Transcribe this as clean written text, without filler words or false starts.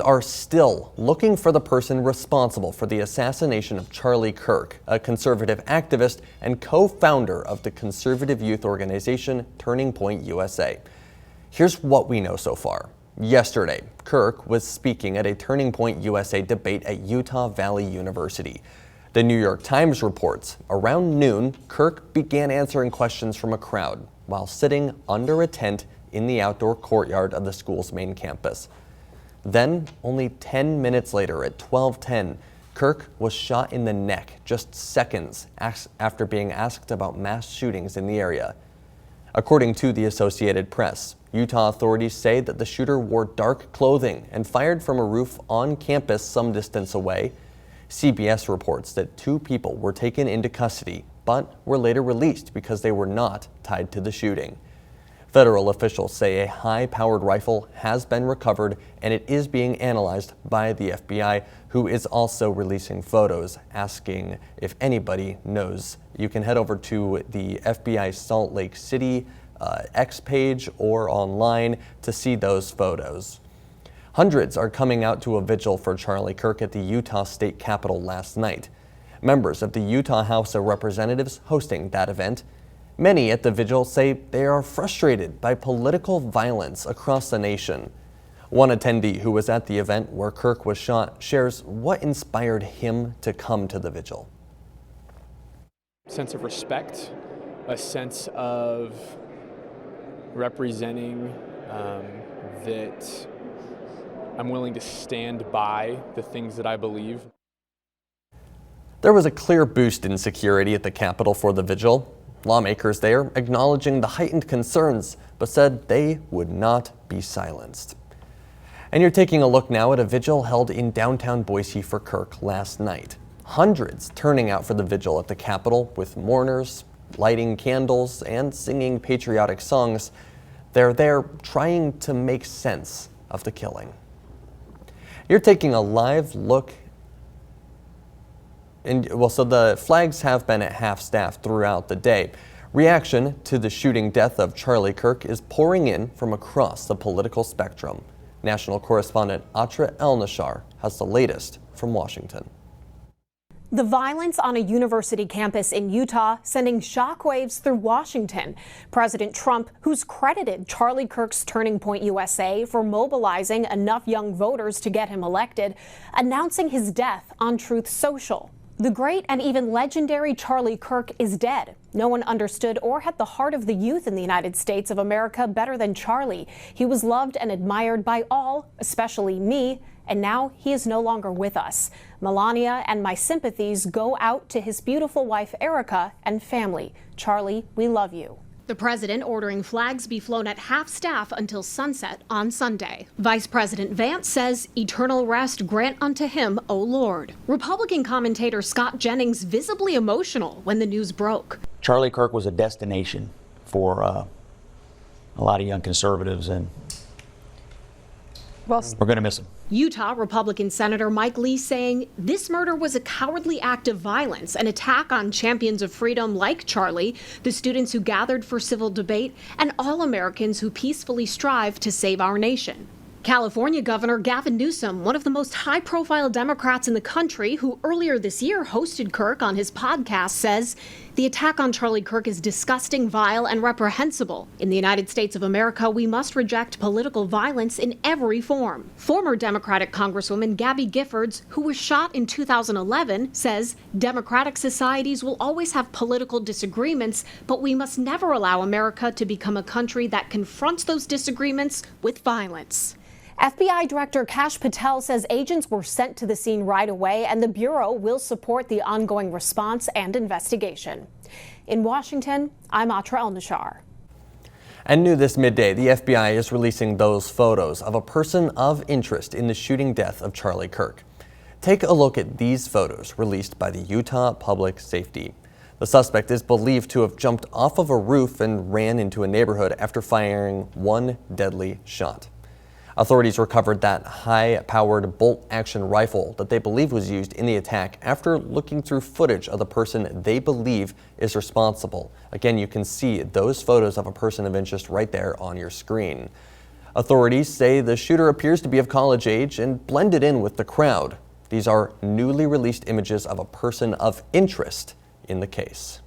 Authorities are still looking for the person responsible for the assassination of Charlie Kirk, a conservative activist and co-founder of the conservative youth organization Turning Point USA. Here's what we know so far. Yesterday, Kirk was speaking at a Turning Point USA debate at Utah Valley University. The New York Times reports around noon, Kirk began answering questions from a crowd while sitting under a tent in the outdoor courtyard of the school's main campus. Then, only 10 minutes later at 12:10, Kirk was shot in the neck just seconds after being asked about mass shootings in the area. According to the Associated Press, Utah authorities say that the shooter wore dark clothing and fired from a roof on campus some distance away. CBS reports that 2 people were taken into custody, but were later released because they were not tied to the shooting. Federal officials say a high-powered rifle has been recovered and it is being analyzed by the FBI, who is also releasing photos asking if anybody knows. You can head over to the FBI Salt Lake City X page or online to see those photos. Hundreds are coming out to a vigil for Charlie Kirk at the Utah State Capitol last night. Members of the Utah House of Representatives hosting that event. Many at the vigil say they are frustrated by political violence across the nation. One attendee who was at the event where Kirk was shot shares what inspired him to come to the vigil. Sense of respect, a sense of representing that I'm willing to stand by the things that I believe. There was a clear boost in security at the Capitol for the vigil. Lawmakers there acknowledging the heightened concerns, but said they would not be silenced. And you're taking a look now at a vigil held in downtown Boise for Kirk last night. Hundreds turning out for the vigil at the Capitol with mourners, lighting candles, and singing patriotic songs. They're there trying to make sense of the killing. You're taking a live look. So the flags have been at half-staff throughout the day. Reaction to the shooting death of Charlie Kirk is pouring in from across the political spectrum. National correspondent Atra El-Nashar has the latest from Washington. The violence on a university campus in Utah sending shockwaves through Washington. President Trump, who's credited Charlie Kirk's Turning Point USA for mobilizing enough young voters to get him elected, announcing his death on Truth Social. The great and even legendary Charlie Kirk is dead. No one understood or had the heart of the youth in the United States of America better than Charlie. He was loved and admired by all, especially me, and now he is no longer with us. Melania and my sympathies go out to his beautiful wife, Erica, and family. Charlie, we love you. The president ordering flags be flown at half-staff until sunset on Sunday. Vice President Vance says, eternal rest grant unto him, O Lord. Republican commentator Scott Jennings visibly emotional when the news broke. Charlie Kirk was a destination for a lot of young conservatives, and we're going to miss him. Utah Republican Senator Mike Lee saying this murder was a cowardly act of violence, an attack on champions of freedom like Charlie, the students who gathered for civil debate, and all Americans who peacefully strive to save our nation. California Governor Gavin Newsom, one of the most high-profile Democrats in the country, who earlier this year hosted Kirk on his podcast, says the attack on Charlie Kirk is disgusting, vile, and reprehensible. In the United States of America, we must reject political violence in every form. Former Democratic Congresswoman Gabby Giffords, who was shot in 2011, says democratic societies will always have political disagreements, but we must never allow America to become a country that confronts those disagreements with violence. FBI Director Kash Patel says agents were sent to the scene right away and the Bureau will support the ongoing response and investigation. In Washington, I'm Atra El-Nashar. And new this midday, the FBI is releasing those photos of a person of interest in the shooting death of Charlie Kirk. Take a look at these photos released by the Utah Public Safety. The suspect is believed to have jumped off of a roof and ran into a neighborhood after firing one deadly shot. Authorities recovered that high-powered bolt-action rifle that they believe was used in the attack after looking through footage of the person they believe is responsible. Again, you can see those photos of a person of interest right there on your screen. Authorities say the shooter appears to be of college age and blended in with the crowd. These are newly released images of a person of interest in the case.